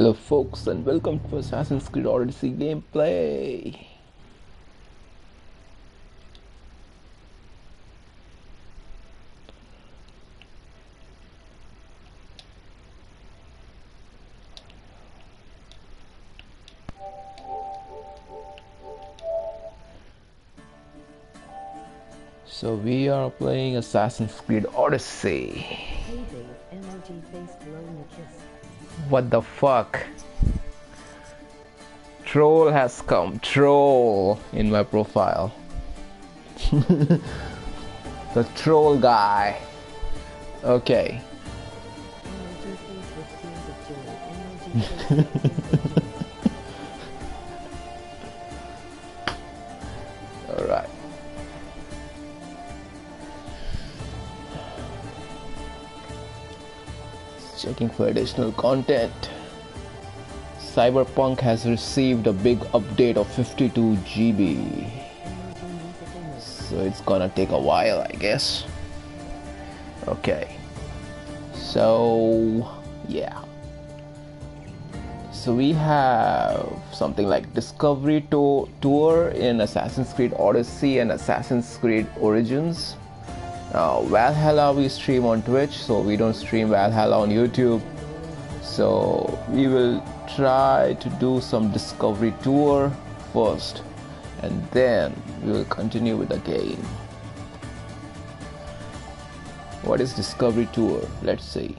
Hello folks and welcome to Assassin's Creed Odyssey gameplay. So we are playing Assassin's Creed Odyssey. What the fuck? Troll has come. Troll in my profile. The troll guy. Okay. Alright. Checking for additional content. Cyberpunk has received a big update of 52 GB. So it's gonna take a while, I guess. Okay. So, yeah. So we have something like Discovery Tour in Assassin's Creed Odyssey and Assassin's Creed Origins. Valhalla we stream on Twitch, so we don't stream Valhalla on YouTube. So we will try to do some Discovery Tour first, and then we will continue with the game. What is Discovery Tour? Let's see.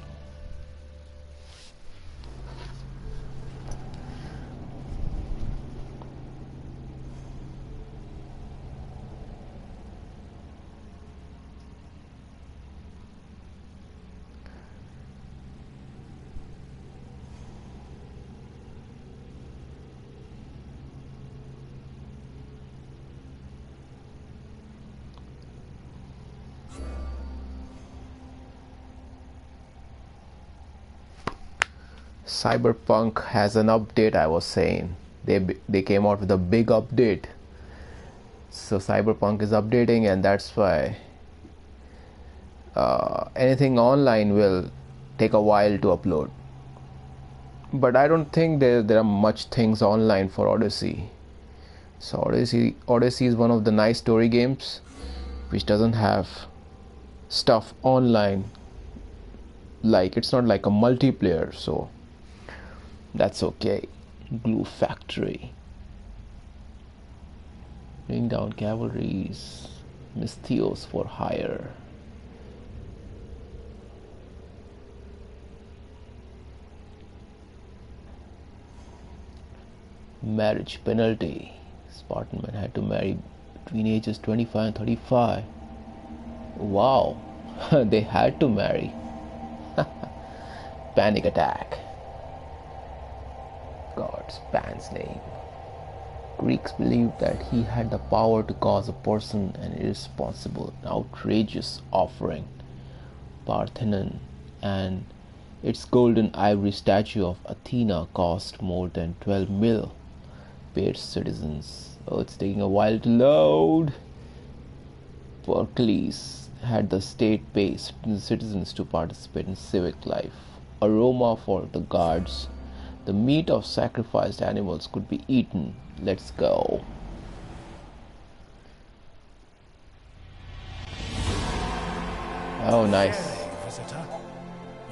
Cyberpunk has an update. I was saying they came out with a big update, so Cyberpunk is updating, and that's why anything online will take a while to upload. But I don't think there are much things online for Odyssey. So Odyssey is one of the nice story games which doesn't have stuff online. Like, it's not like a multiplayer, so that's okay. Glue factory. Bring down cavalries. Misthios for hire. Marriage penalty. Spartan men had to marry between ages 25 and 35. Wow. They had to marry. Panic attack. God's Pan's name. Greeks believed that he had the power to cause a person an irresponsible and outrageous offering. Parthenon and its golden ivory statue of Athena cost more than 12 mil. Paid citizens. Oh, it's taking a while to load. Pericles had the state pay citizens to participate in civic life. Aroma for the guards. The meat of sacrificed animals could be eaten. Let's go. Oh, nice. Hey, visitor.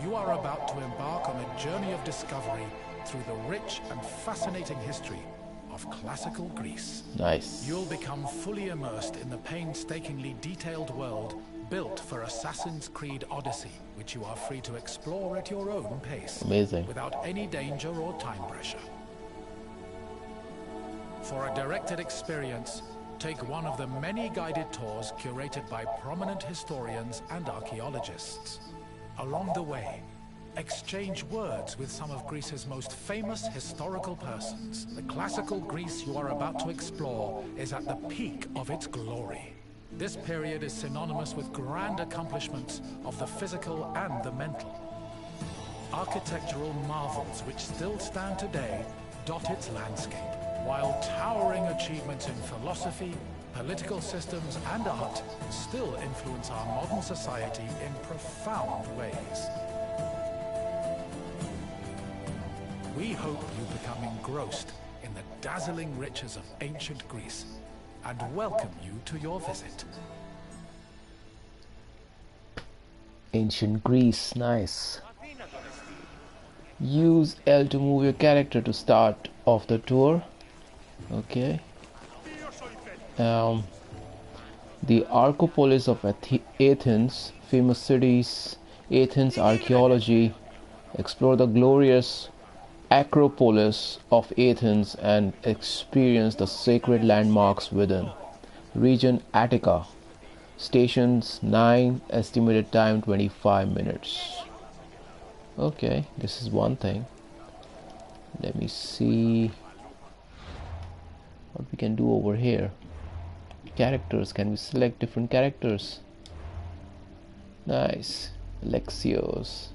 You are about to embark on a journey of discovery through the rich and fascinating history of classical Greece. Nice. You'll become fully immersed in the painstakingly detailed world built for Assassin's Creed Odyssey, which you are free to explore at your own pace. Amazing. Without any danger or time pressure. For a directed experience, take one of the many guided tours curated by prominent historians and archaeologists. Along the way, exchange words with some of Greece's most famous historical persons. The classical Greece you are about to explore is at the peak of its glory. This period is synonymous with grand accomplishments of the physical and the mental. Architectural marvels which still stand today dot its landscape, while towering achievements in philosophy, political systems, and art still influence our modern society in profound ways. We hope you become engrossed in the dazzling riches of ancient Greece and welcome you to your visit. Ancient Greece, nice. Use L to move your character to start off the tour. Okay. The Archopolis of Athens, famous cities, Athens archaeology. Explore the glorious Acropolis of Athens and experience the sacred landmarks within. Region Attica. Stations 9, estimated time 25 minutes. Okay, this is one thing. Let me see what we can do over here. Characters, can we select different characters? Nice. Alexios,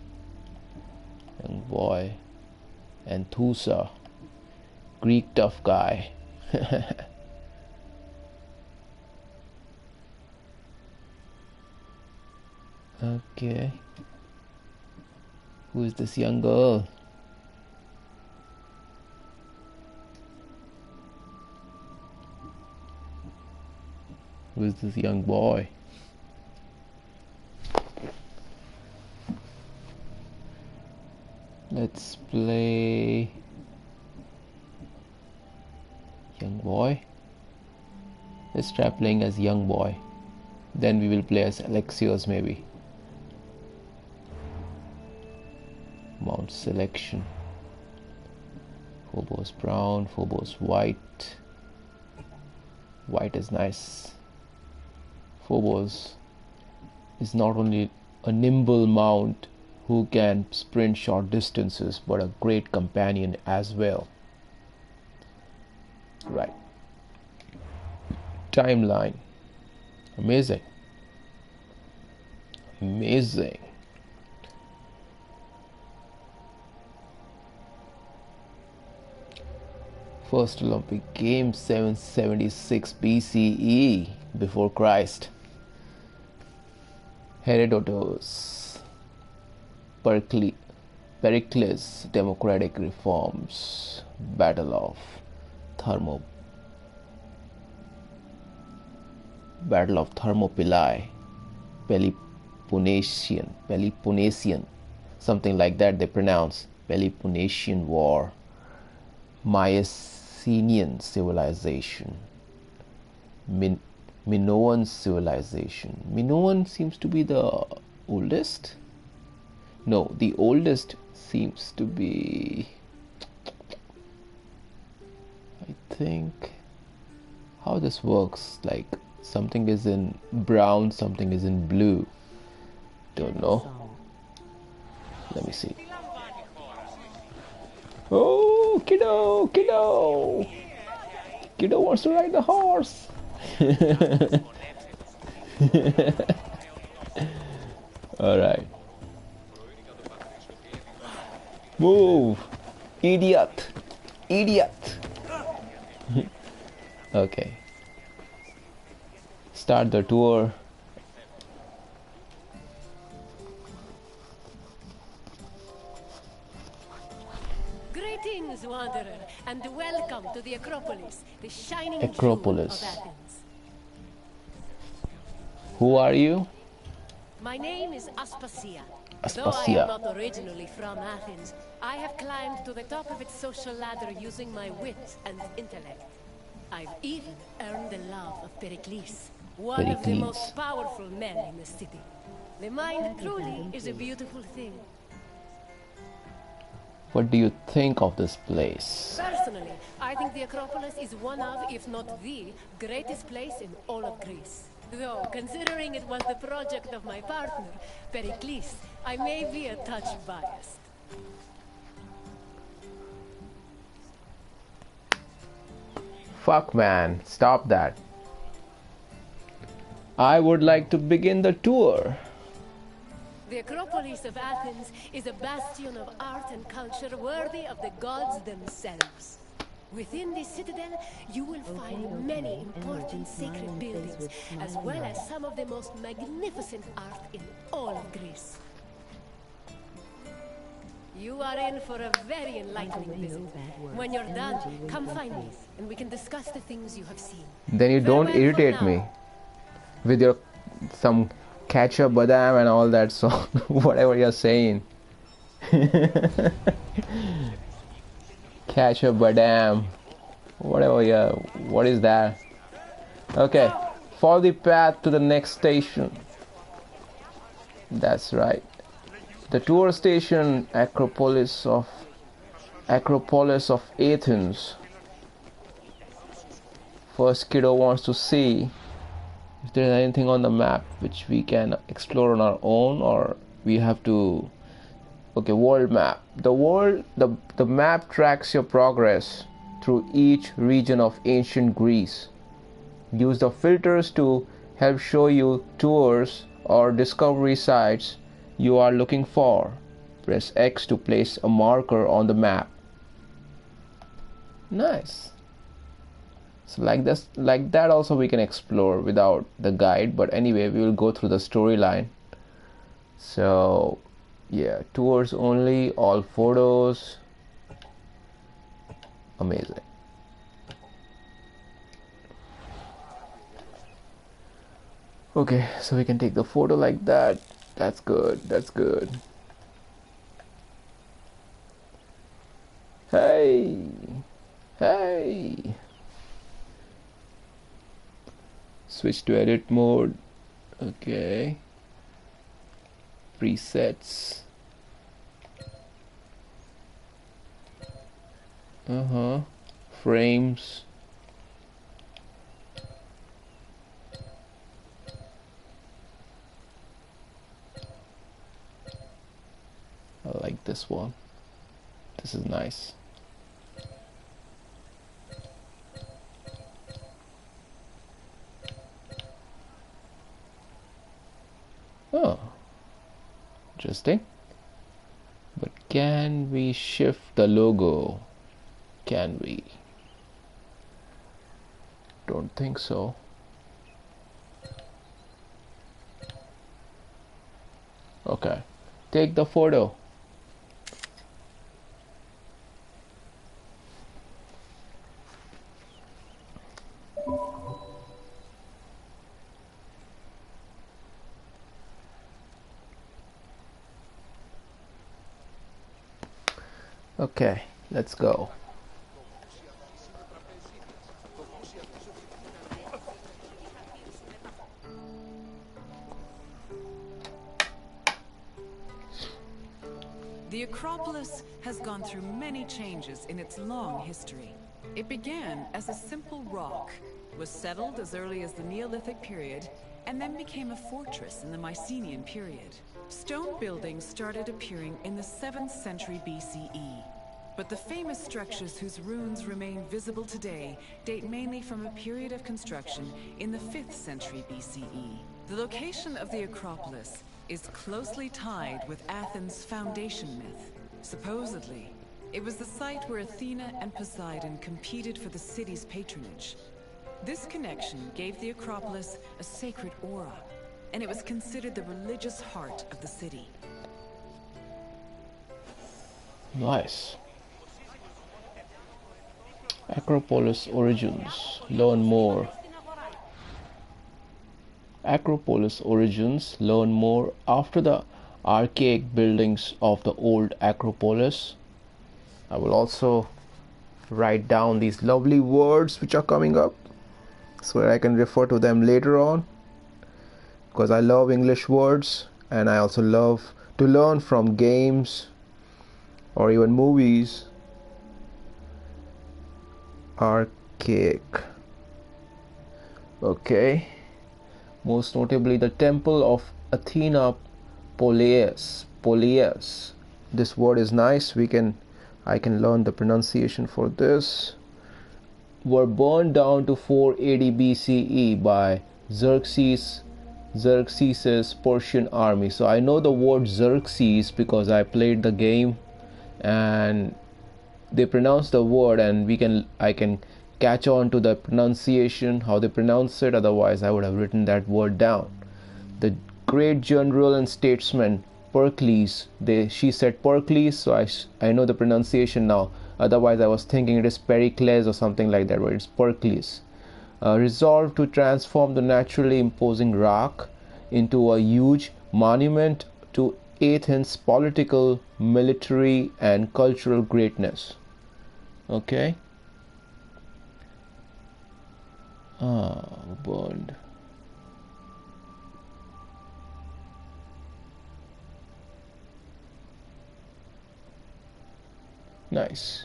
young boy, and Thusa, Greek tough guy. Okay, who is this young girl? Who is this young boy? Let's play young boy. Let's try playing as young boy. Then we will play as Alexios maybe. Mount selection. Phobos brown, Phobos white. White is nice. Phobos is not only a nimble mount who can sprint short distances, but a great companion as well. Right. Timeline. Amazing. Amazing. First Olympic Games 776 BCE, before Christ. Herodotus. Pericles, democratic reforms. Battle of Thermopylae. Peloponnesian, something like that they pronounce. Peloponnesian War. Mycenaean civilization. Minoan civilization. Minoan seems to be the oldest. No, the oldest seems to be, I think, how this works, like something is in brown, something is in blue. Don't know. Let me see. Oh, kiddo, kiddo. Kiddo wants to ride the horse. All right. Move, idiot, idiot. Okay. Start the tour. Greetings, wanderer, and welcome to the Acropolis, the shining Acropolis. jewel of Athens. Who are you? My name is Aspasia. Though I Aspasia. am not originally from Athens, I have climbed to the top of its social ladder using my wit and intellect. I've even earned the love of Pericles, one of the Pericles. most powerful men in the city. The mind truly is a beautiful thing. What do you think of this place? Personally, I think the Acropolis is one of, if not the, greatest place in all of Greece. Though, considering it was the project of my partner, Pericles, I may be a touch biased. Fuck man, stop that. I would like to begin the tour. The Acropolis of Athens is a bastion of art and culture worthy of the gods themselves. Within this citadel, you will find many important sacred buildings, as well as some of the most magnificent art in all of Greece. You are in for a very enlightening visit. When you're done, come find me, and we can discuss the things you have seen. Then you don't Farewell for irritate now. me with your some ketchup badam and all that, so whatever you're saying. Ketchup badam, whatever. Yeah, what is that? Okay, follow the path to the next station. That's right, the tour station, Acropolis of Athens. First, kiddo wants to see if there's anything on the map which we can explore on our own, or we have to. Okay, world map. The map tracks your progress through each region of ancient Greece. Use the filters to help show you tours or discovery sites you are looking for. Press X to place a marker on the map. Nice. So like that also we can explore without the guide, but anyway we will go through the storyline. So yeah, tours only, all photos. Amazing. Okay, so we can take the photo like that. That's good, that's good. Hey, hey. Switch to edit mode. Okay. Presets. Frames. I like this one. This is nice. Oh, interesting. But can we shift the logo? Can we? Don't think so. Okay, take the photo. Okay, let's go. The Acropolis has gone through many changes in its long history. It began as a simple rock, was settled as early as the Neolithic period, and then became a fortress in the Mycenaean period. Stone buildings started appearing in the 7th century BCE. But the famous structures whose ruins remain visible today date mainly from a period of construction in the 5th century BCE. The location of the Acropolis is closely tied with Athens' foundation myth. Supposedly, it was the site where Athena and Poseidon competed for the city's patronage. This connection gave the Acropolis a sacred aura, and it was considered the religious heart of the city. Nice. Acropolis origins. Learn more. Acropolis origins. Learn more. After the archaic buildings of the old Acropolis, I will also write down these lovely words which are coming up so that I can refer to them later on, because I love English words and I also love to learn from games or even movies. Archaic. Okay. Most notably the temple of Athena Polias. This word is nice. I can learn the pronunciation for this. Were burned down to 480 BCE by Xerxes' Persian army. So I know the word Xerxes because I played the game and they pronounce the word, and I can catch on to the pronunciation, how they pronounce it. Otherwise I would have written that word down. The great general and statesman Pericles. She said Pericles, so I know the pronunciation now. Otherwise, I was thinking it is Pericles or something like that, but it's Pericles. Resolved to transform the naturally imposing rock into a huge monument to Athens' political, military, and cultural greatness. Okay. Burned. Nice.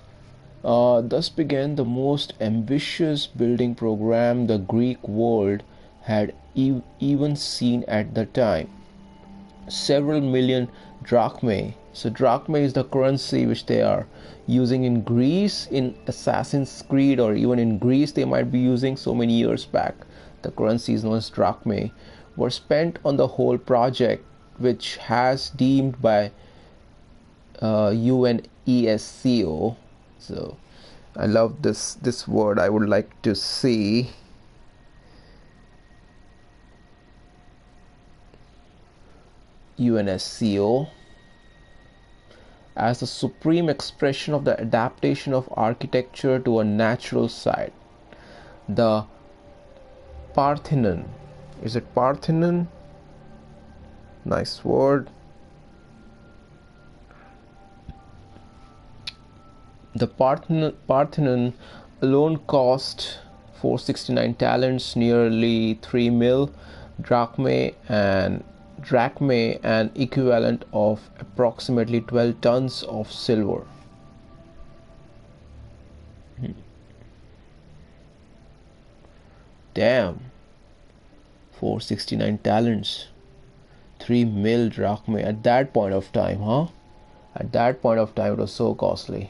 Thus began the most ambitious building program the Greek world had even seen at the time. Several million drachmae. So, drachmae is the currency which they are using in Greece, in Assassin's Creed, or even in Greece, they might be using so many years back. The currency is known as drachmae, were spent on the whole project, which has deemed by UNESCO. So I love this word. I would like to see UNESCO as the supreme expression of the adaptation of architecture to a natural site. The Parthenon. Is it Parthenon? Nice word. The Parthenon alone cost 469 talents, nearly 3 mil drachmae, and an equivalent of approximately 12 tons of silver. Damn. 469 talents. 3 mil drachmae at that point of time, huh? At that point of time, it was so costly.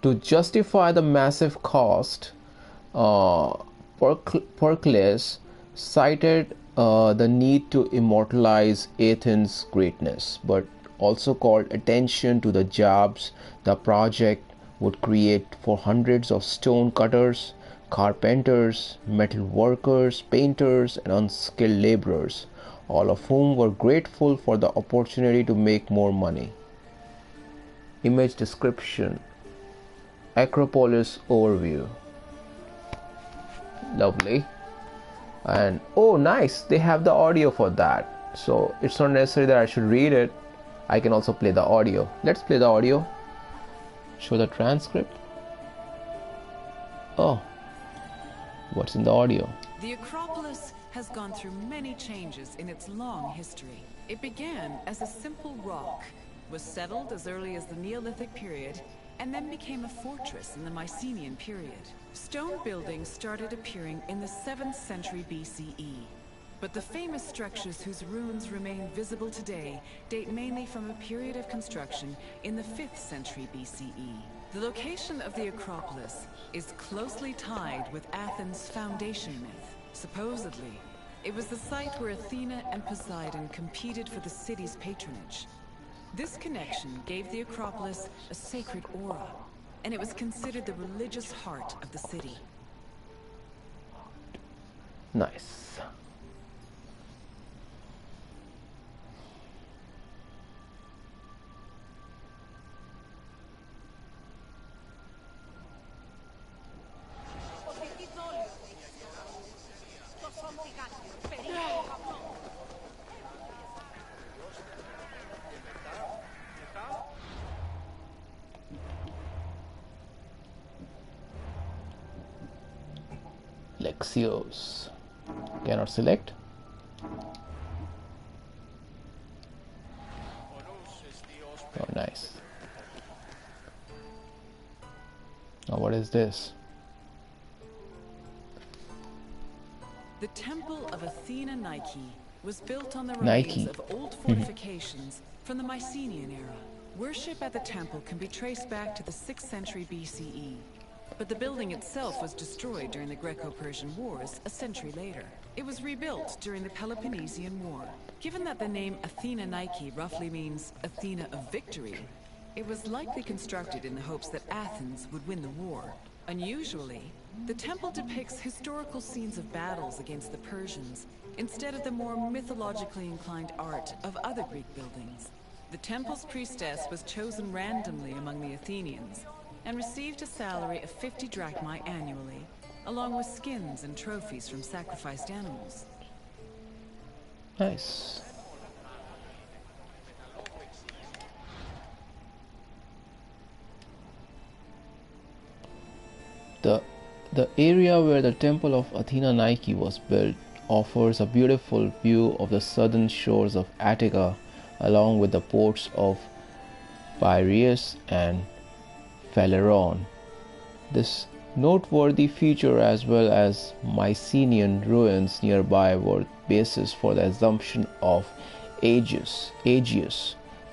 To justify the massive cost, Pericles cited the need to immortalize Athens' greatness, but also called attention to the jobs the project would create for hundreds of stone cutters, carpenters, metal workers, painters, and unskilled laborers, all of whom were grateful for the opportunity to make more money. Image description: Acropolis overview. Lovely. And oh, nice, they have the audio for that, so it's not necessary that I should read it. I can also play the audio. Let's play the audio. Show the transcript. Oh, what's in the audio? The Acropolis has gone through many changes in its long history. It began as a simple rock, was settled as early as the Neolithic period, and then became a fortress in the Mycenaean period. Stone buildings started appearing in the 7th century BCE. But the famous structures whose ruins remain visible today date mainly from a period of construction in the 5th century BCE. The location of the Acropolis is closely tied with Athens' foundation myth. Supposedly, it was the site where Athena and Poseidon competed for the city's patronage. This connection gave the Acropolis a sacred aura, and it was considered the religious heart of the city. Nice. Lexios. Cannot select. Oh, nice. Now, what is this? The Temple of Athena Nike was built on the remains of old fortifications from the Mycenaean era. Worship at the temple can be traced back to the 6th century BCE. But the building itself was destroyed during the Greco-Persian Wars a century later. It was rebuilt during the Peloponnesian War. Given that the name Athena Nike roughly means Athena of victory, it was likely constructed in the hopes that Athens would win the war. Unusually, The temple depicts historical scenes of battles against the Persians, instead of the more mythologically inclined art of other Greek buildings. The temple's priestess was chosen randomly among the Athenians, and received a salary of 50 drachmae annually, along with skins and trophies from sacrificed animals. Nice. The area where the temple of Athena Nike was built offers a beautiful view of the southern shores of Attica, along with the ports of Piraeus and Phaleron. This noteworthy feature, as well as Mycenaean ruins nearby, were basis for the assumption of Aegeus,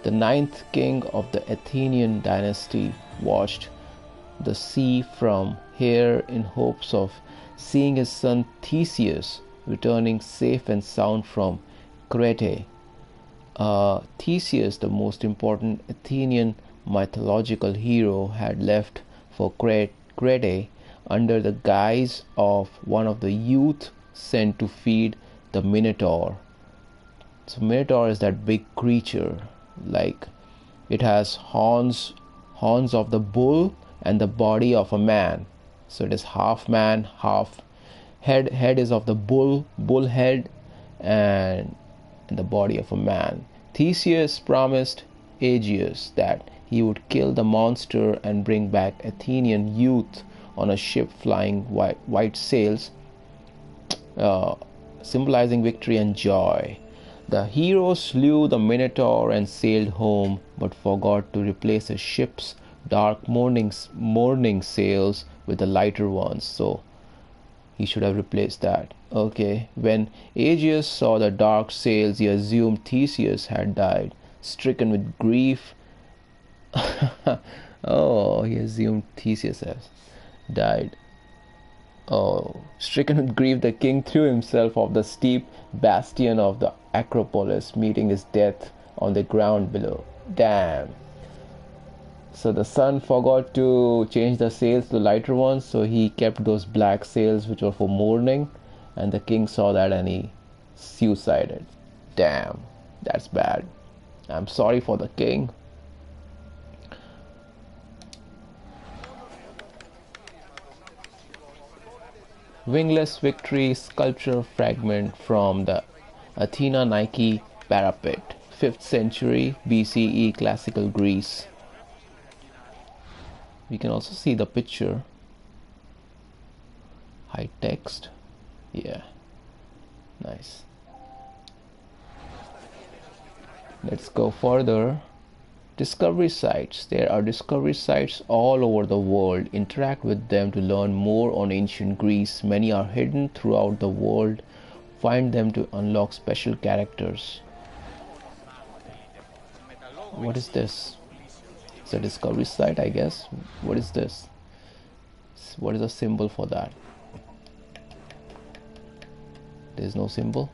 the ninth king of the Athenian dynasty, watched the sea from here in hopes of seeing his son Theseus returning safe and sound from Crete. Theseus, the most important Athenian mythological hero, had left for Crete under the guise of one of the youth sent to feed the Minotaur. So Minotaur is that big creature, like it has horns of the bull and the body of a man. So it is half man, half head. Head is of the bull head, and the body of a man. Theseus promised Aegeus that he would kill the monster and bring back Athenian youth on a ship flying white sails, symbolizing victory and joy. The hero slew the Minotaur and sailed home, but forgot to replace his ship's dark morning sails with the lighter ones, so he should have replaced that. Okay, when Aegeus saw the dark sails, he assumed Theseus had died. Stricken with grief, oh, he assumed Theseus has died. Oh, stricken with grief, the king threw himself off the steep bastion of the Acropolis, meeting his death on the ground below. Damn. So the son forgot to change the sails to lighter ones, so he kept those black sails which were for mourning, and the king saw that and he suicided. Damn, that's bad. I'm sorry for the king. Wingless Victory sculpture fragment from the Athena Nike parapet, 5th century BCE, classical Greece. We can also see the picture. High text. Yeah. Nice. Let's go further. Discovery sites. There are discovery sites all over the world. Interact with them to learn more on ancient Greece. Many are hidden throughout the world. Find them to unlock special characters. What is this? It's a discovery site, I guess. What is this? What is the symbol for that? There is no symbol.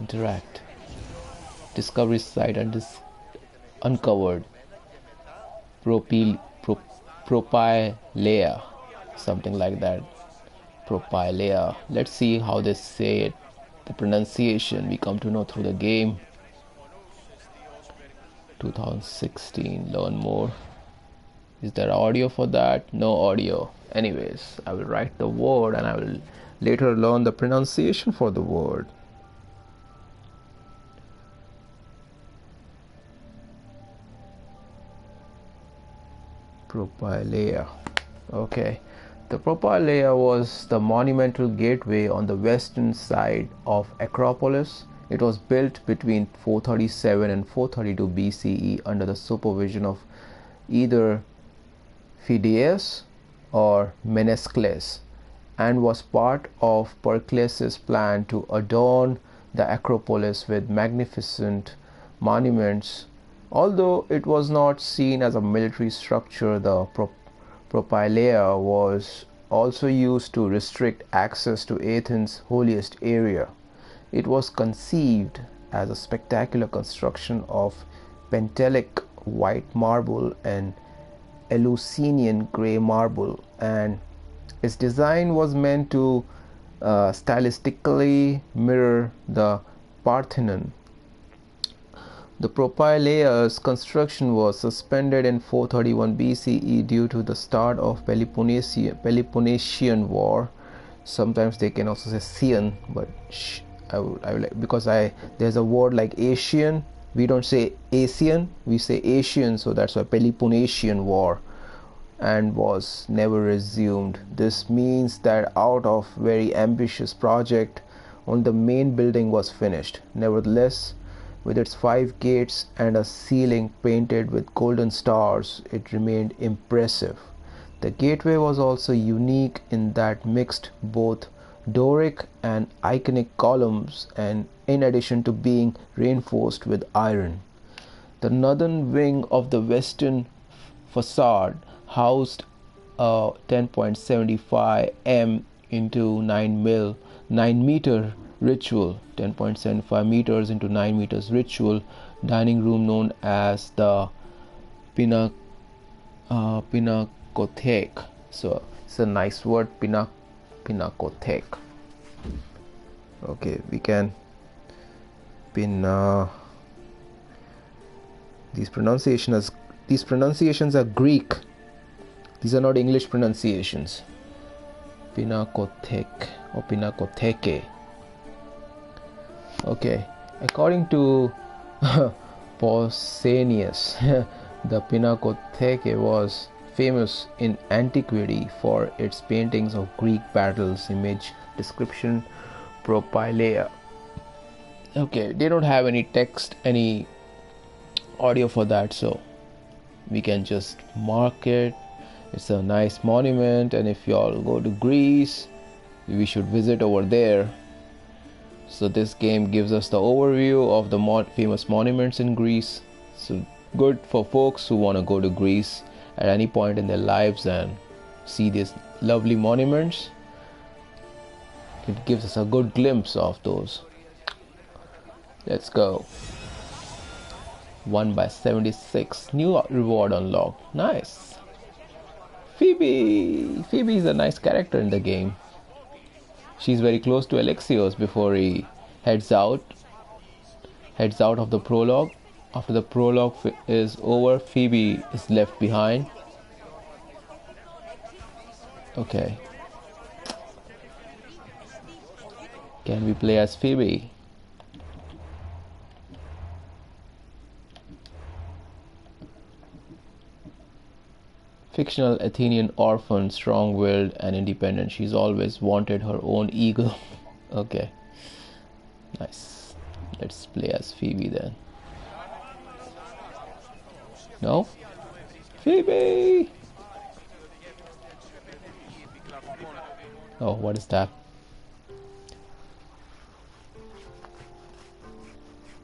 Interact. Discovery site and uncovered. Propylea, something like that. Propylea. Let's see how they say it. The pronunciation we come to know through the game. 2016. Learn more. Is there audio for that? No audio. Anyways, I will write the word and I will later learn the pronunciation for the word. Propylea. Okay. The Propylea was the monumental gateway on the western side of Acropolis. It was built between 437 and 432 BCE under the supervision of either Phidias or Menescles, and was part of Pericles' plan to adorn the Acropolis with magnificent monuments. Although it was not seen as a military structure, the Propylea was also used to restrict access to Athens' holiest area. It was conceived as a spectacular construction of Pentelic white marble and Eleusinian grey marble, and its design was meant to stylistically mirror the Parthenon. The Propylaea's construction was suspended in 431 BCE due to the start of Peloponnesian War. Sometimes they can also say Sian, but I will because there's a word like Asian. We don't say Asian, we say Asian, so that's why Peloponnesian War, and was never resumed. This means that out of very ambitious project, only the main building was finished. Nevertheless, with its 5 gates and a ceiling painted with golden stars, it remained impressive. The gateway was also unique in that mixed both Doric and Ionic columns, and in addition to being reinforced with iron. The northern wing of the western facade housed a 10.75 m into 9 meter ritual, 10.75 meters into 9 meters ritual dining room known as the Pinacothek. So it's a nice word, Pinacothek. Okay, we can these pronunciations are Greek. These are not English pronunciations. Pinacothek or Pinacotheke. Okay, according to Pausanias, the Pinacotheke was famous in antiquity for its paintings of Greek battles, image description, propylaea. Okay, they don't have any text, any audio for that, so we can just mark it. It's a nice monument, and if you all go to Greece, we should visit over there. So this game gives us the overview of the famous monuments in Greece. So good for folks who want to go to Greece at any point in their lives and see these lovely monuments. It gives us a good glimpse of those. Let's go. 1/76. New reward unlocked. Nice. Phoebe is a nice character in the game. She's very close to Alexios before he heads out of the prologue. After the prologue is over, Phoebe is left behind. Okay. Can we play as Phoebe? Fictional Athenian orphan, strong-willed and independent. She's always wanted her own ego. Okay. Nice. Let's play as Phoebe then. No? Phoebe! Oh, what is that?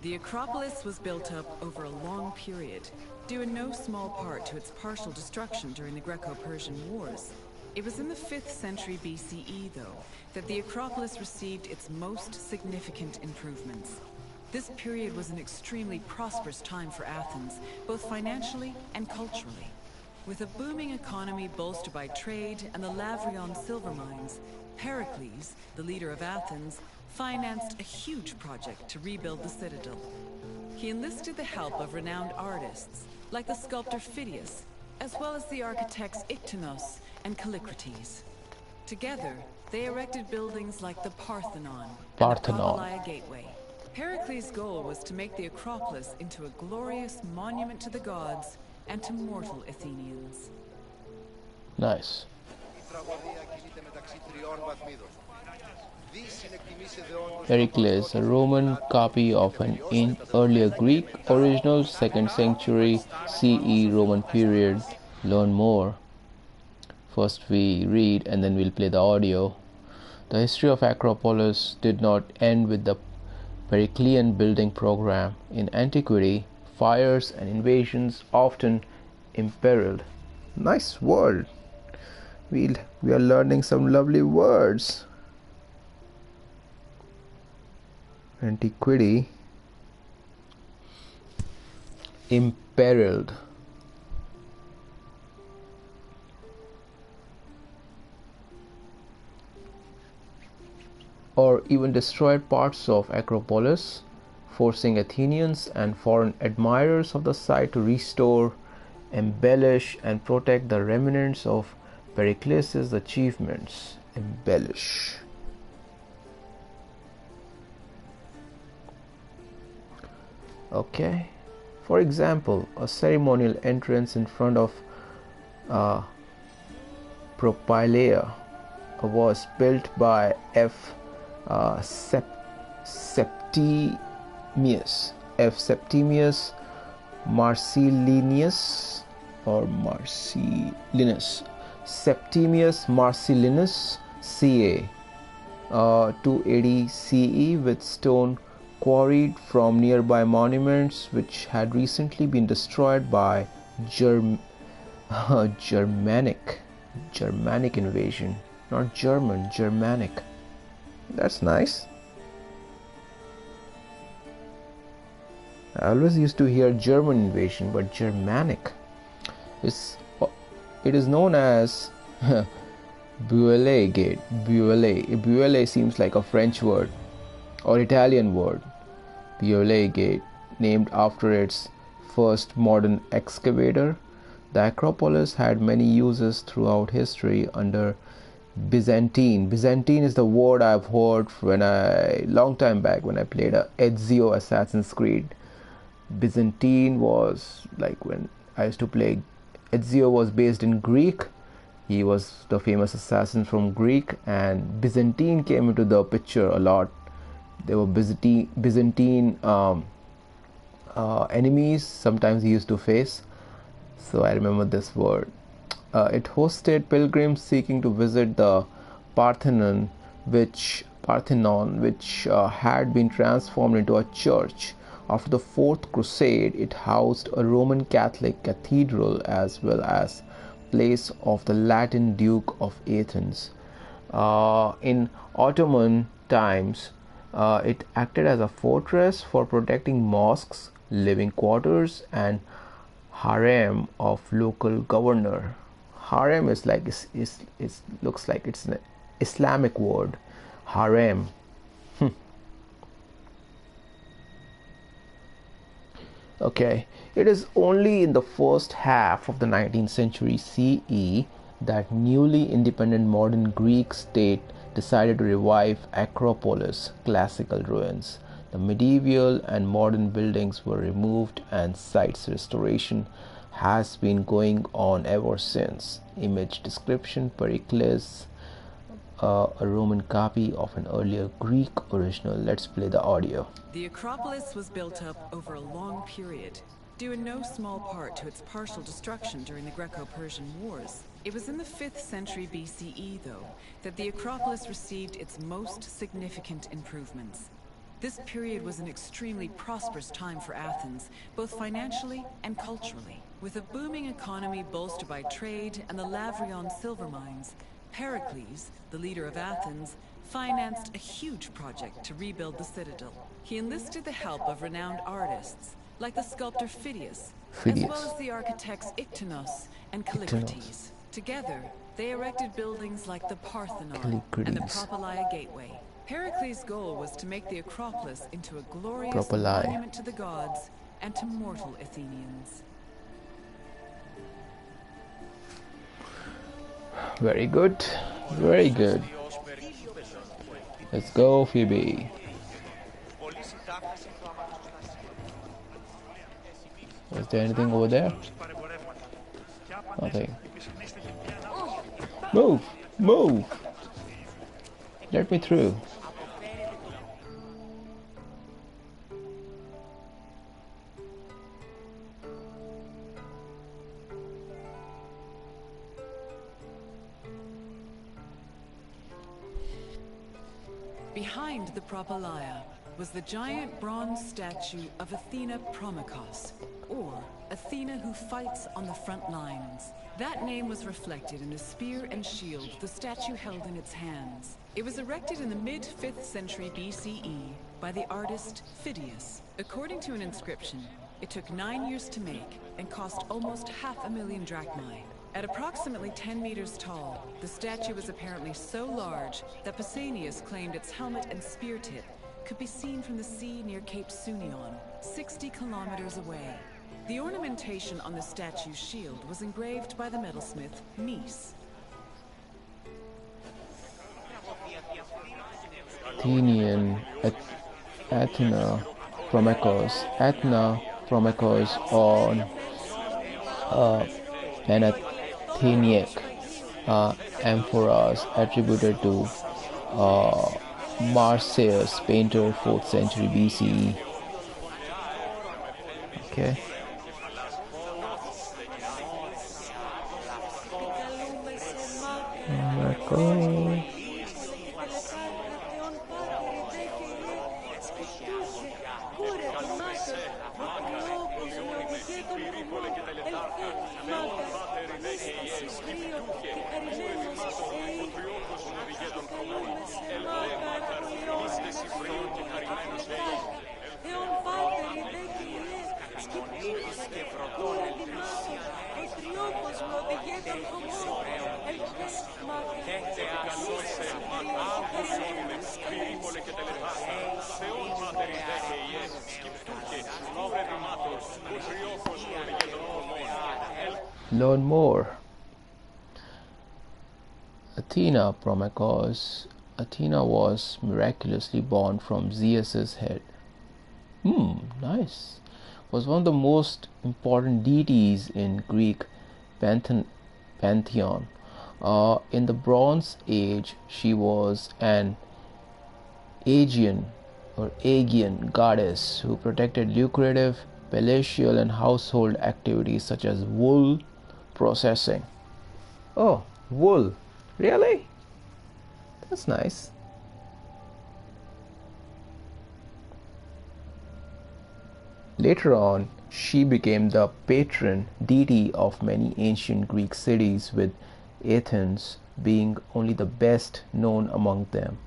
The Acropolis was built up over a long period, due in no small part to its partial destruction during the Greco-Persian Wars. It was in the 5th century BCE, though, that the Acropolis received its most significant improvements. This period was an extremely prosperous time for Athens, both financially and culturally. With a booming economy bolstered by trade and the Lavrion silver mines, Pericles, the leader of Athens, financed a huge project to rebuild the citadel. He enlisted the help of renowned artists, like the sculptor Phidias, as well as the architects Iktinos and Callicrates. Together, they erected buildings like the Parthenon and the Propylaea Gateway. Pericles' goal was to make the Acropolis into a glorious monument to the gods and to mortal Athenians. Nice. Pericles, a Roman copy of an earlier Greek original, 2nd century CE Roman period. Learn more. First we read and then we'll play the audio. The history of Acropolis did not end with the Periclean building program. In antiquity, fires and invasions often imperiled. Nice word. We are learning some lovely words. Antiquity, imperiled. or even destroyed parts of Acropolis, forcing Athenians and foreign admirers of the site to restore, embellish, and protect the remnants of Pericles' achievements. Embellish. Okay. For example, a ceremonial entrance in front of Propylaea was built by Septimius Marcellinus or Marcellinus Septimius Marcellinus ca. 280 CE with stone quarried from nearby monuments which had recently been destroyed by Germanic invasion. Not German, Germanic. That's nice. I always used to hear German invasion, but Germanic. It is known as Buelle Gate. Buelle seems like a French word or Italian word. Buelle Gate, named after its first modern excavator. The Acropolis had many uses throughout history under Byzantine. Byzantine is the word I've heard long time back when I played a Ezio Assassin's Creed. Byzantine was like when I used to play. Ezio was based in Greek. He was the famous assassin from Greek, and Byzantine came into the picture a lot. There were Byzantine enemies sometimes he used to face. So I remember this word. It hosted pilgrims seeking to visit the Parthenon, which had been transformed into a church. After the Fourth Crusade, it housed a Roman Catholic cathedral as well as place of the Latin Duke of Athens. In Ottoman times, it acted as a fortress for protecting mosques, living quarters, and harem of local governor. Harem is like it looks like it's an Islamic word. Harem. Okay, it is only in the first half of the 19th century CE that newly independent modern Greek state decided to revive Acropolis classical ruins. The medieval and modern buildings were removed and site's restoration has been going on ever since. Image description: Pericles, a Roman copy of an earlier Greek original. Let's play the audio. The Acropolis was built up over a long period, due in no small part to its partial destruction during the Greco-Persian Wars. It was in the 5th century BCE, though, that the Acropolis received its most significant improvements. This period was an extremely prosperous time for Athens, both financially and culturally. With a booming economy bolstered by trade and the Lavrion silver mines, Pericles, the leader of Athens, financed a huge project to rebuild the citadel. He enlisted the help of renowned artists, like the sculptor Phidias, as well as the architects Iktinos and Callicrates. Together, they erected buildings like the Parthenon and the Propylaea Gateway. Pericles' goal was to make the Acropolis into a glorious monument to the gods and to mortal Athenians. Very good, very good. Let's go, Phoebe. Is there anything over there? Nothing. Move! Move! Let me through. Behind the Propylaea was the giant bronze statue of Athena Promachos, or Athena who fights on the front lines. That name was reflected in a spear and shield the statue held in its hands. It was erected in the mid-5th century BCE by the artist Phidias. According to an inscription, it took 9 years to make and cost almost 500,000 drachmae. At approximately 10 meters tall, the statue was apparently so large that Pausanias claimed its helmet and spear tip could be seen from the sea near Cape Sunion, 60 kilometers away. The ornamentation on the statue's shield was engraved by the metalsmith Mies. Athenian, Athena, Promachos on Panatheniac amphoras attributed to Marsyas, painter, 4th century BCE. Okay. Learn more. Athena, Promachos. Athena was miraculously born from Zeus's head. Nice. Was one of the most important deities in Greek pantheon. In the Bronze Age, she was an Aegean goddess who protected lucrative palatial and household activities such as wool processing. Oh, wool. Really? That's nice. Later on, she became the patron deity of many ancient Greek cities, with Athens being only the best known among them.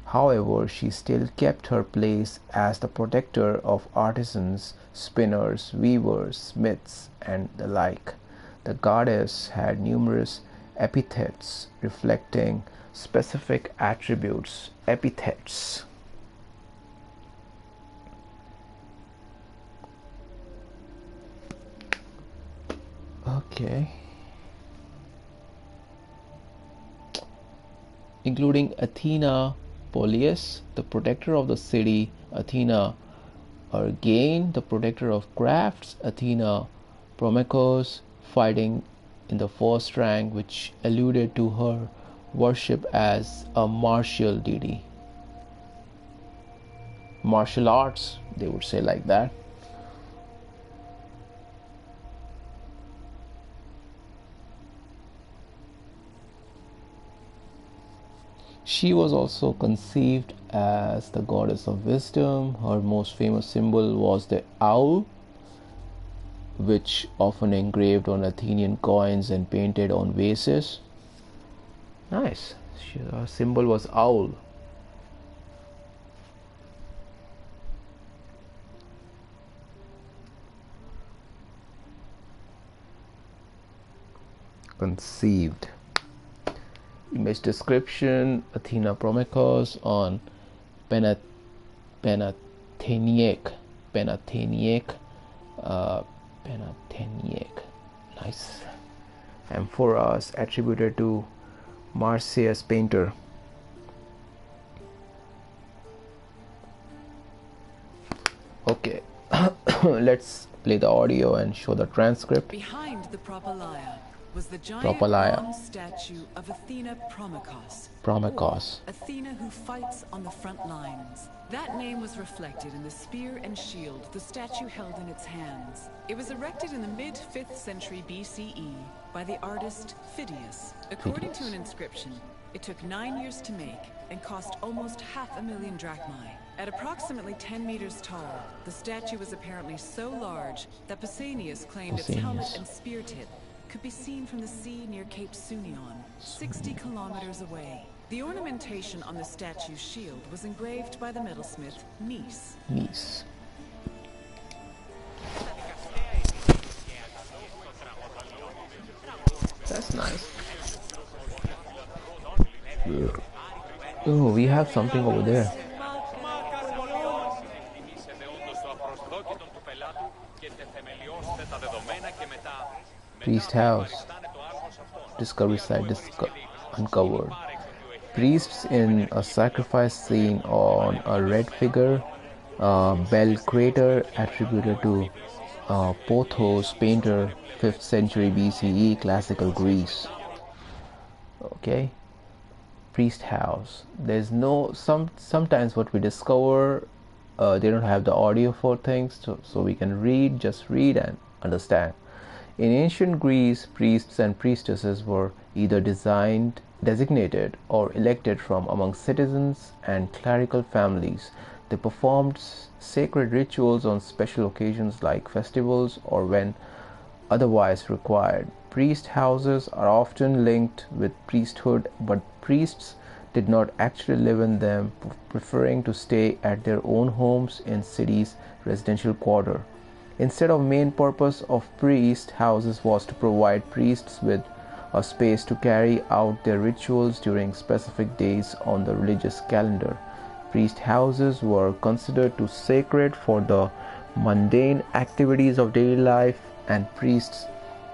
However, she still kept her place as the protector of artisans, spinners, weavers, smiths, and the like. The goddess had numerous epithets reflecting specific attributes. Epithets. Okay. Including Athena Polias, the protector of the city, Athena Ergain, the protector of crafts, Athena Promachos, fighting in the first rank, which alluded to her worship as a martial deity. Martial arts, they would say like that. She was also conceived as the goddess of wisdom. Her most famous symbol was the owl, which often engraved on Athenian coins and painted on vases. Nice. Her symbol was owl. Conceived. Image description: Athena Promachos on Panatheniac nice amphoras attributed to Marsyas, painter. Okay. Let's play the audio and show the transcript. Behind the Propylaea was the giant bronze statue of Athena Promachos. Athena who fights on the front lines. That name was reflected in the spear and shield the statue held in its hands. It was erected in the mid-5th century BCE by the artist Phidias. According to an inscription, it took 9 years to make and cost almost 500,000 drachmae. At approximately 10 meters tall, the statue was apparently so large that Pausanias claimed its helmet and spear tip could be seen from the sea near Cape Sunion, 60 kilometers away. The ornamentation on the statue's shield was engraved by the metalsmith Mies. That's Nice, nice. Oh, we have something over there. Priest house. Discovery site uncovered. Priests in a sacrifice scene on a red figure, bell crater attributed to Pothos painter, 5th century BCE, classical Greece. Okay, priest house. There's no sometimes what we discover, they don't have the audio for things, so we can just read and understand. In ancient Greece, priests and priestesses were either designated or elected from among citizens and clerical families. They performed sacred rituals on special occasions like festivals or when otherwise required. Priest houses are often linked with priesthood, but priests did not actually live in them, preferring to stay at their own homes in cities' residential quarter. Instead of main purpose of priest houses was to provide priests with a space to carry out their rituals during specific days on the religious calendar. Priest houses were considered too sacred for the mundane activities of daily life, and priests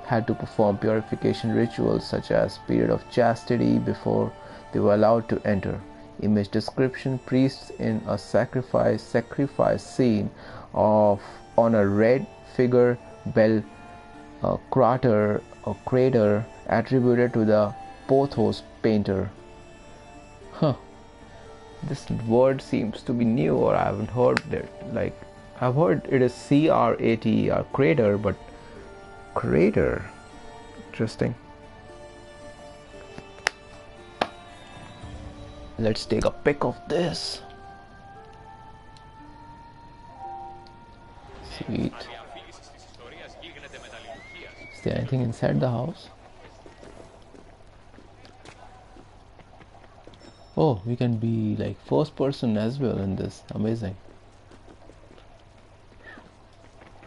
had to perform purification rituals such as period of chastity before they were allowed to enter. Image description: priests in a sacrifice scene of on a red figure, bell crater attributed to the Pothos painter. This word seems to be new, or I haven't heard it. Like, I've heard it is crater, crater, but crater. Interesting. Let's take a pic of this. Sweet. Is there anything inside the house? Oh, we can be like first person as well in this. Amazing.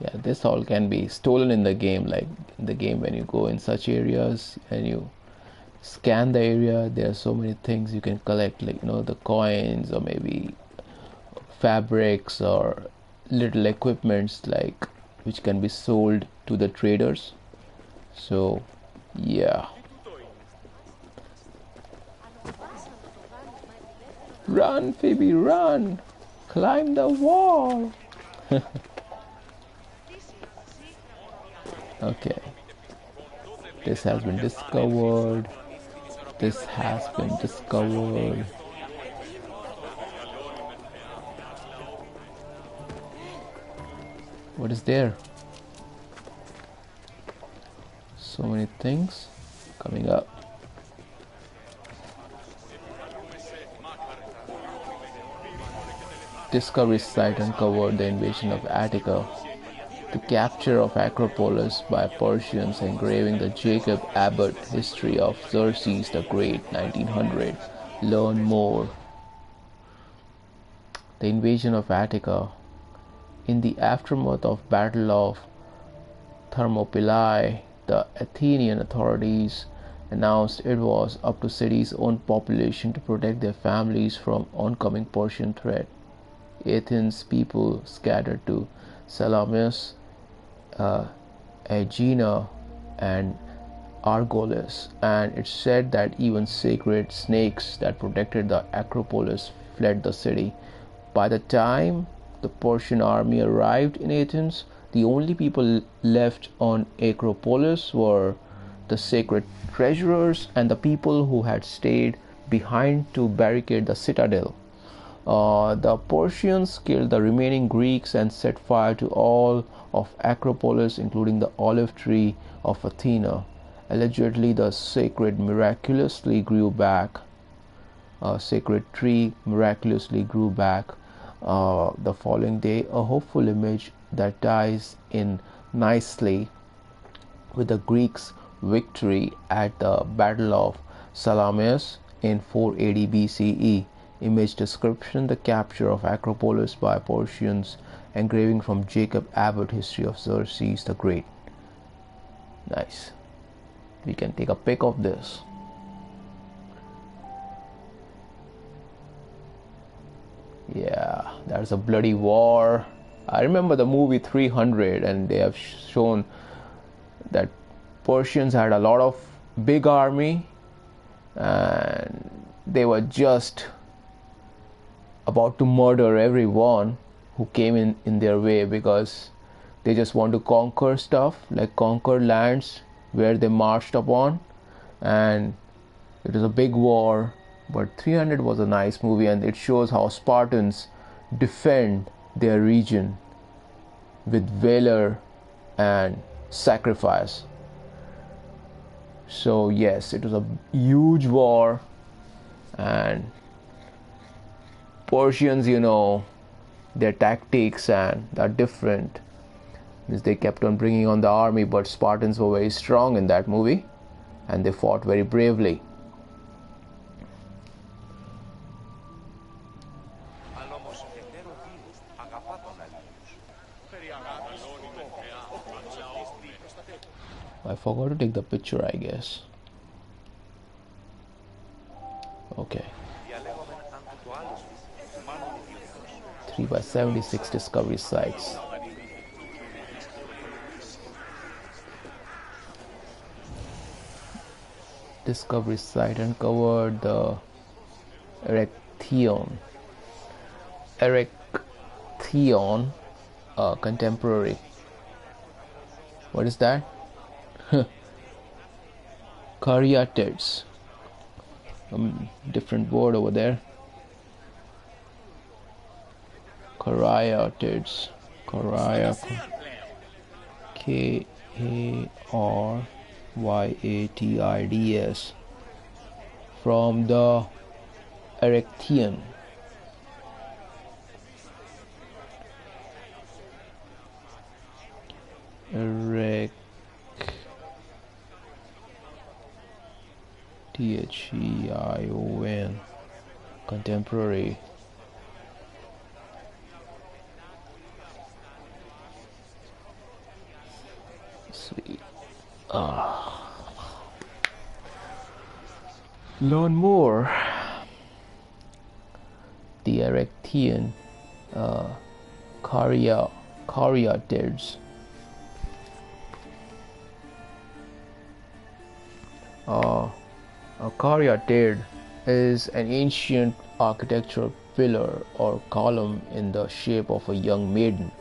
Yeah, this all can be stolen in the game. Like in the game, when you go in such areas and you scan the area, there are so many things you can collect, like the coins or maybe fabrics or little equipments, like which can be sold to the traders. So yeah, run Phoebe, run, climb the wall. Okay, this has been discovered. This has been discovered. What is there? So many things coming up. Discovery site uncovered the invasion of Attica. The capture of Acropolis by Persians, engraving the Jacob Abbott history of Xerxes the Great, 1900. Learn more. The invasion of Attica. In the aftermath of Battle of Thermopylae, the Athenian authorities announced it was up to city's own population to protect their families from oncoming Persian threat. Athens people scattered to Salamis, Aegina, and Argolis, and it's said that even sacred snakes that protected the Acropolis fled the city. By the time the Persian army arrived in Athens, the only people left on Acropolis were the sacred treasurers and the people who had stayed behind to barricade the citadel. The Persians killed the remaining Greeks and set fire to all of Acropolis, including the olive tree of Athena. Allegedly, the sacred tree miraculously grew back the following day, a hopeful image that ties in nicely with the Greeks' victory at the Battle of Salamis in 480 BCE. Image description: the capture of Acropolis by Persians, engraving from Jacob Abbott history of Xerxes the Great. Nice. We can take a pic of this. Yeah, that's a bloody war. I remember the movie 300, and they have shown that Persians had a lot of big army, and they were just about to murder everyone who came in their way, because they just want to conquer stuff, like conquer lands where they marched upon. And it was a big war. But 300 was a nice movie, and it shows how Spartans defend their region with valor and sacrifice. So yes, it was a huge war, and Persians, their tactics and are different. Means they kept on bringing on the army, but Spartans were very strong in that movie, and they fought very bravely. I forgot to take the picture, I guess. Okay. 3x76 discovery sites. Discovery site uncovered the Erechtheion. Erechtheion, contemporary. What is that? Caryatids. Different word over there. Caryatids. Karyatids. From the Erechtheion. Theion. Contemporary. Sweet. Learn more. The Erechtheion caryatids. A caryatid is an ancient architectural pillar or column in the shape of a young maiden.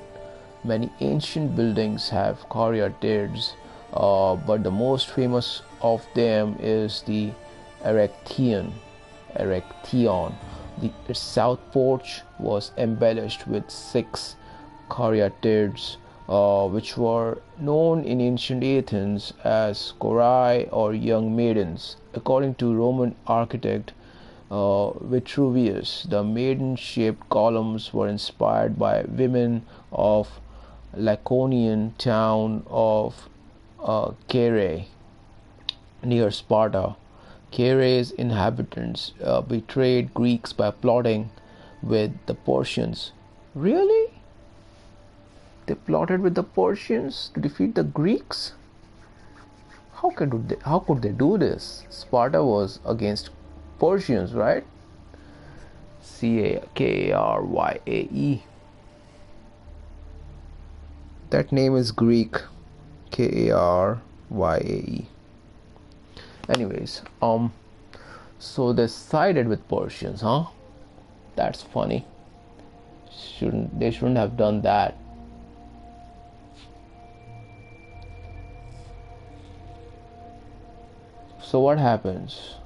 Many ancient buildings have caryatids, but the most famous of them is the Erechtheion. Its south porch was embellished with 6 caryatids, which were known in ancient Athens as chorai or young maidens. According to Roman architect Vitruvius, the maiden-shaped columns were inspired by women of Laconian town of Caere near Sparta. Caere's inhabitants betrayed Greeks by plotting with the Persians. Really? They plotted with the Persians to defeat the Greeks? How could they do this? Sparta was against Persians, right? Karyae. That name is Greek. Karyae. Anyways, so they sided with Persians, huh? That's funny. They shouldn't have done that. So what happens?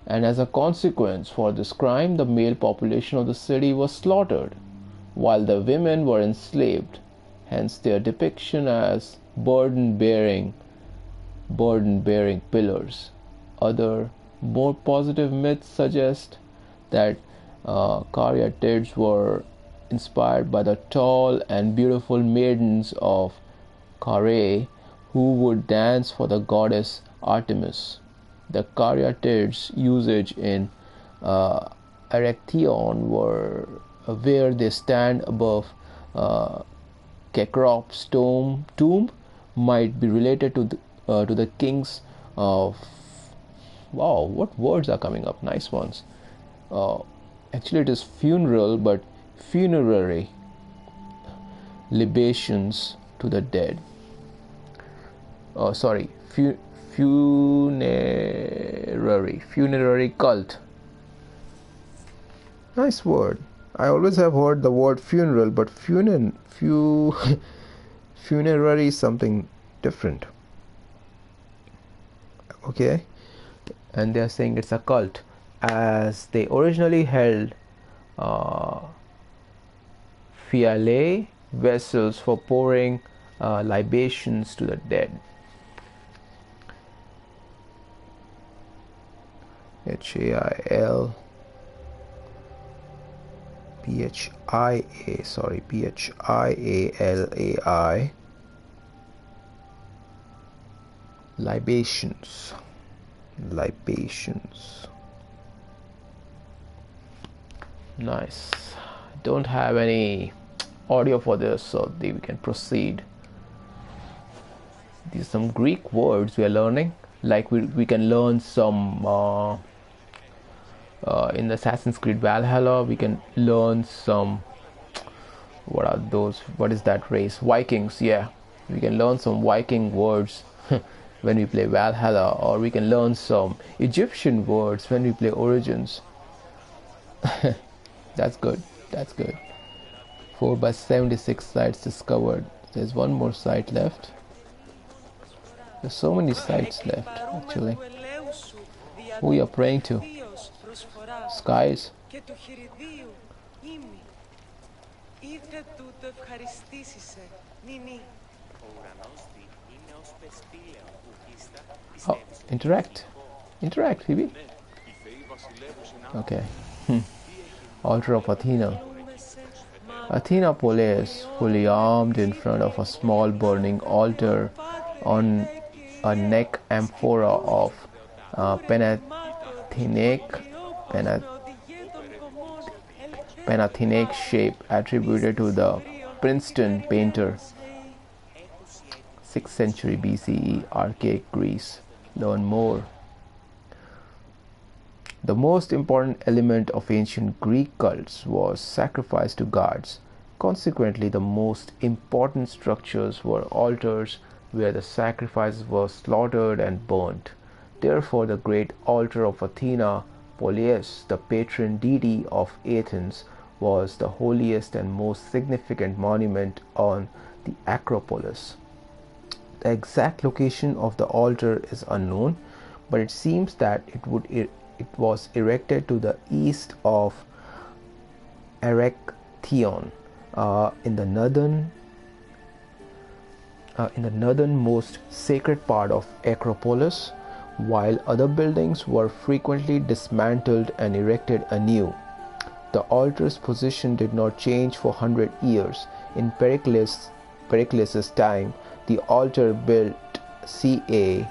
And as a consequence for this crime, the male population of the city was slaughtered, while the women were enslaved. Hence their depiction as burden-bearing pillars. Other more positive myths suggest that caryatids were inspired by the tall and beautiful maidens of Caere, who would dance for the goddess Artemis. The caryatids' usage in Erechtheion were where they stand above Cecrop's tomb, might be related to the kings of. Wow, what words are coming up? Nice ones. Uh, Actually, it is funeral, but funerary libations to the dead. Sorry, funerary cult. Nice word. I always have heard the word funeral, but funerary is something different. Okay, and they are saying it's a cult, as they originally held uh, fiale vessels for pouring libations to the dead. HAIL PHIA, sorry, PHIALAI, libations. Nice. Don't have any audio for this, so we can proceed. These are some Greek words we are learning. Like we can learn some in Assassin's Creed Valhalla. We can learn some. What are those? What is that race? Vikings. Yeah, we can learn some Viking words when we play Valhalla, or we can learn some Egyptian words when we play Origins. That's good. 4 by 76 sites discovered. There's one more site left. There's so many sites left, actually. Who you're praying to? Skies? Oh, interact, Phoebe. Okay. Altar of Athena. Athena Polias, fully armed in front of a small burning altar on a neck amphora of Panathenaic shape attributed to the Princeton painter. 6th century BCE, archaic Greece. Learn more. The most important element of ancient Greek cults was sacrifice to gods. Consequently, the most important structures were altars where the sacrifices were slaughtered and burnt. Therefore, the great altar of Athena, Polias, the patron deity of Athens, was the holiest and most significant monument on the Acropolis. The exact location of the altar is unknown, but it seems that it was erected to the east of Erechtheion, in the northernmost sacred part of Acropolis, while other buildings were frequently dismantled and erected anew. The altar's position did not change for 100 years. In Pericles' time, the altar built ca.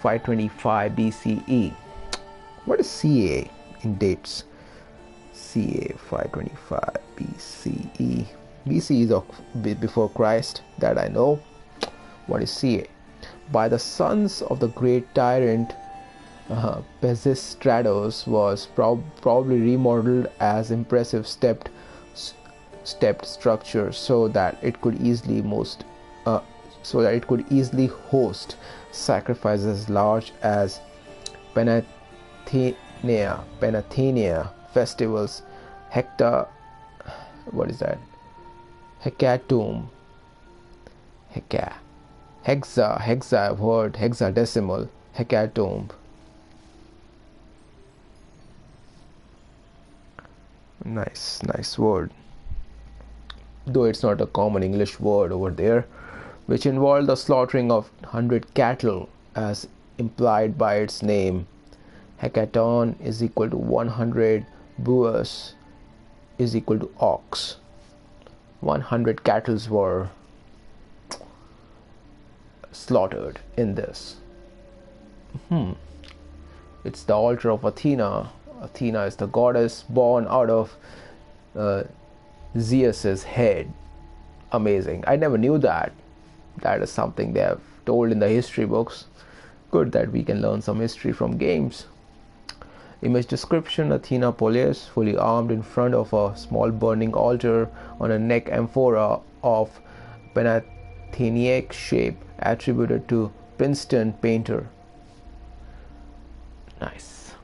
525 BCE. What is ca in dates? Ca 525 BCE. BC is before Christ, that I know. What is ca? By the sons of the great tyrant Pisistratos, was probably remodeled as impressive stepped structure so that it could easily host sacrifices large as Panathenaea festivals, Hecatomb, Hexa, I've heard, hexadecimal, Hecatomb. Nice word. Though it's not a common English word over there, which involved the slaughtering of 100 cattle as implied by its name. Hecaton is equal to 100, buas is equal to ox. 100 cattle were slaughtered in this. It's the altar of Athena. Athena is the goddess born out of Zeus's head. Amazing. I never knew that. That is something they have told in the history books. Good that we can learn some history from games. Image description: Athena Polias, fully armed in front of a small burning altar on a neck amphora of Panatheniaic shape, attributed to Princeton painter. Nice.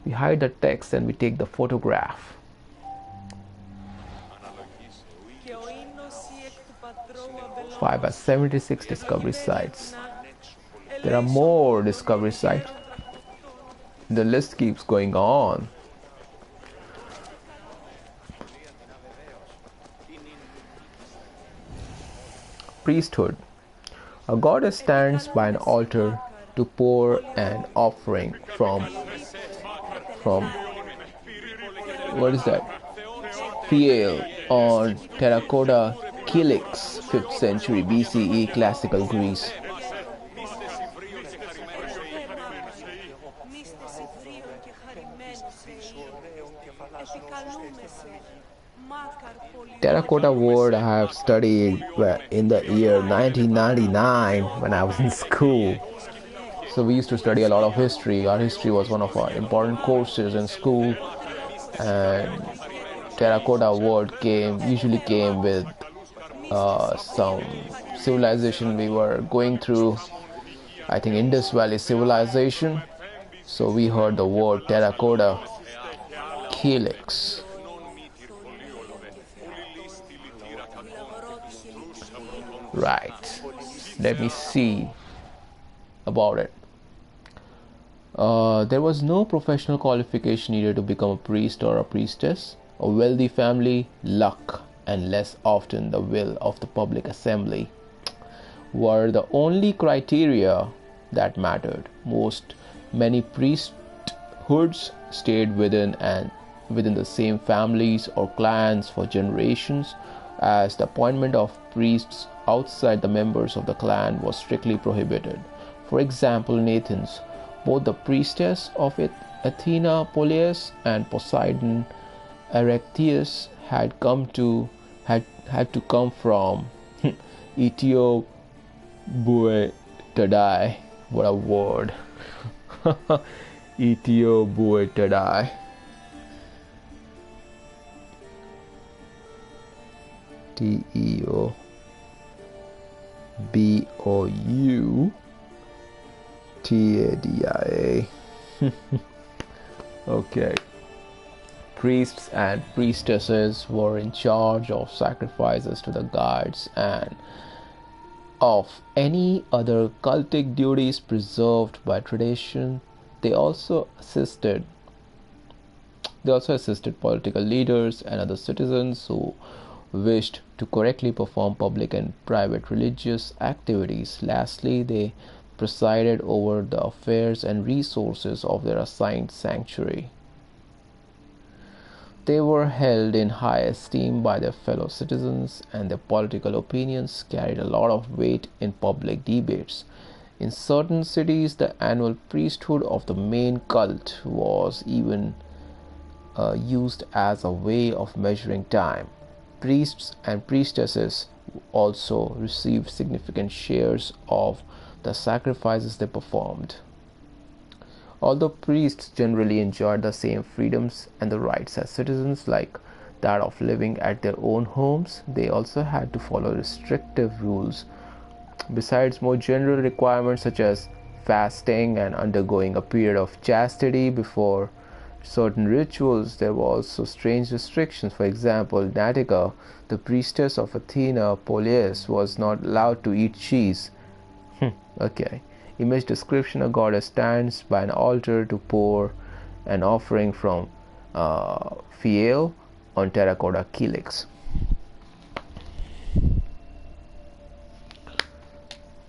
We hide the text and we take the photograph. 5 by 76 discovery sites. There are more discovery sites. The list keeps going on. Priesthood. A goddess stands by an altar to pour an offering from what is that? Phial on terracotta calyx, 5th century BCE, classical Greece. Terracotta word I have studied in the year 1999 when I was in school. So we used to study a lot of history. Our history was one of our important courses in school, and terracotta word usually came with some civilization we were going through. I think Indus Valley civilization. So we heard the word terracotta calyx. Right. Let me see about it. There was no professional qualification needed to become a priest or a priestess. A wealthy family, luck, and less often the will of the public assembly were the only criteria that mattered. Many priesthoods stayed within the same families or clans for generations, as the appointment of priests outside the members of the clan was strictly prohibited. For example, in Athens, both the priestess of Athena Polias and Poseidon Erechtheus had to come from Ethioboetadae. What a word. Ethioboetadae. TeobouTadia. Okay. Priests and priestesses were in charge of sacrifices to the gods and of any other cultic duties preserved by tradition. They also assisted political leaders and other citizens who wished to correctly perform public and private religious activities. Lastly, they presided over the affairs and resources of their assigned sanctuary. They were held in high esteem by their fellow citizens, and their political opinions carried a lot of weight in public debates. In certain cities, the annual priesthood of the main cult was even used as a way of measuring time. Priests and priestesses also received significant shares of the sacrifices they performed. Although priests generally enjoyed the same freedoms and the rights as citizens, like that of living at their own homes, they also had to follow restrictive rules. Besides more general requirements such as fasting and undergoing a period of chastity before certain rituals, there were also strange restrictions. For example, Natica, the priestess of Athena Polias, was not allowed to eat cheese. Okay. Image description: a goddess stands by an altar to pour an offering from Phial on terracotta calyx.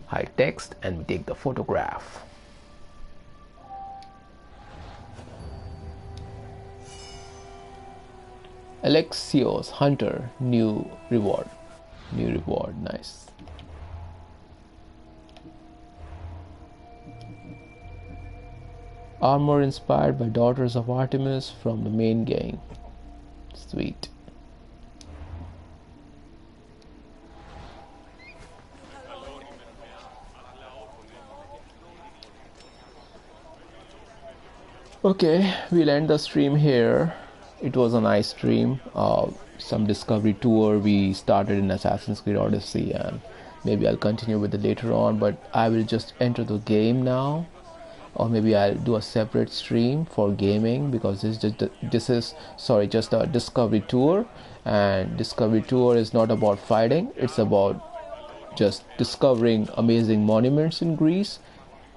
Hide text and we take the photograph. Alexios Hunter, new reward. Nice. Armor inspired by Daughters of Artemis from the main game. Sweet. Okay, we'll end the stream here. It was a nice stream. Some discovery tour we started in Assassin's Creed Odyssey, and maybe I'll continue with it later on, but I will just enter the game now, or maybe I'll do a separate stream for gaming, because this is just a discovery tour, and discovery tour is not about fighting. It's about just discovering amazing monuments in Greece,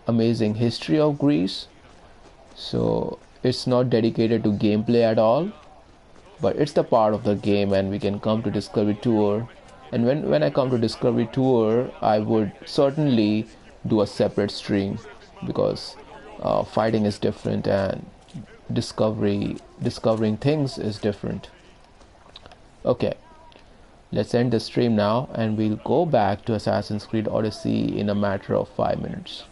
amazing history of Greece. So it's not dedicated to gameplay at all, but it's the part of the game, and we can come to discovery tour. And when I come to discovery tour, I would certainly do a separate stream, because fighting is different, and discovering things is different. Okay, let's end the stream now, and we'll go back to Assassin's Creed Odyssey in a matter of 5 minutes.